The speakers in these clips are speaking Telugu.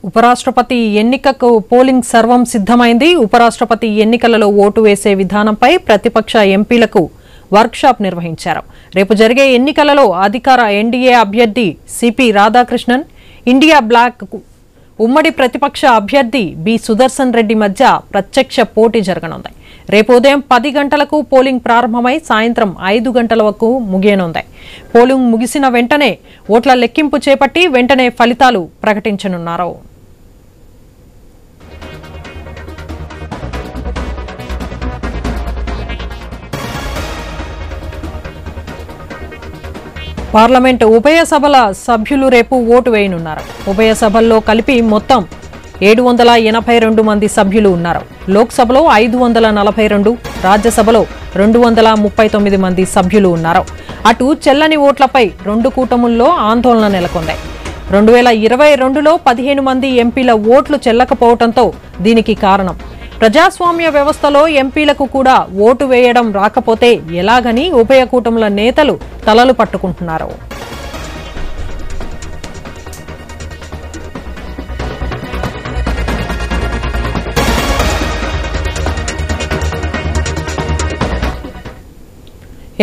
ఉపరాష్ట్రపతి ఎన్నికకు పోలింగ్ సర్వం సిద్ధమైంది. ఉపరాష్ట్రపతి ఎన్నికలలో ఓటు వేసే విధానంపై ప్రతిపక్ష ఎంపీలకు వర్క్షాప్ నిర్వహించారు. రేపు జరిగే ఎన్నికలలో అధికార ఎన్డీఏ అభ్యర్థి సిపి రాధాకృష్ణన్, ఇండియా బ్లాక్ ఉమ్మడి ప్రతిపక్ష అభ్యర్థి బి సుదర్శన్ రెడ్డి మధ్య ప్రత్యక్ష పోటీ జరగనుంది. రేపు ఉదయం 10 గంటలకు పోలింగ్ ప్రారంభమై సాయంత్రం 5 గంటల వరకు ముగియనుంది. పోలింగ్ ముగిసిన వెంటనే ఓట్ల లెక్కింపు చేపట్టి వెంటనే ఫలితాలు ప్రకటించనున్నారు. పార్లమెంట్ ఉభయ సభల సభ్యులు రేపు ఓటు వేయనున్నారు. ఉభయ సభల్లో కలిపి మొత్తం 782 మంది సభ్యులు ఉన్నారు. లోక్సభలో 542, రాజ్యసభలో 239 మంది సభ్యులు ఉన్నారు. అటు చెల్లని ఓట్లపై 2 కూటముల్లో ఆందోళన నెలకొంది. 2022లో 15 మంది ఎంపీల ఓట్లు చెల్లకపోవడంతో దీనికి కారణం. ప్రజాస్వామ్య వ్యవస్థలో ఎంపీలకు కూడా ఓటు వేయడం రాకపోతే ఎలాగని ఉభయ కూటముల నేతలు తలలు పట్టుకుంటున్నారు.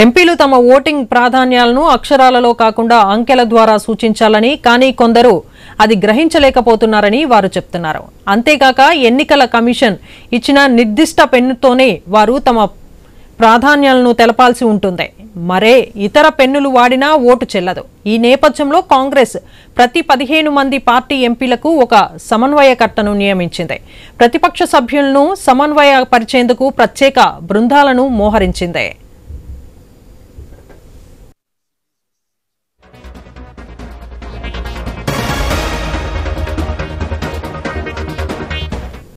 ఎంపీలు తమ ఓటింగ్ ప్రాధాన్యాలను అక్షరాలలో కాకుండా అంకెల ద్వారా సూచించాలని, కానీ కొందరు అది గ్రహించలేకపోతున్నారని వారు చెప్తున్నారు. అంతేకాక ఎన్నికల కమిషన్ ఇచ్చిన నిర్దిష్ట పెన్నుతోనే వారు తమ ప్రాధాన్యాలను తెలపాల్సి ఉంటుంది. మరే ఇతర పెన్నులు వాడినా ఓటు చెల్లదు. ఈ నేపథ్యంలో కాంగ్రెస్ ప్రతి 15 మంది పార్టీ ఎంపీలకు ఒక సమన్వయకర్తను నియమించింది. ప్రతిపక్ష సభ్యులను సమన్వయపరిచేందుకు ప్రత్యేక బృందాలను మోహరించింది.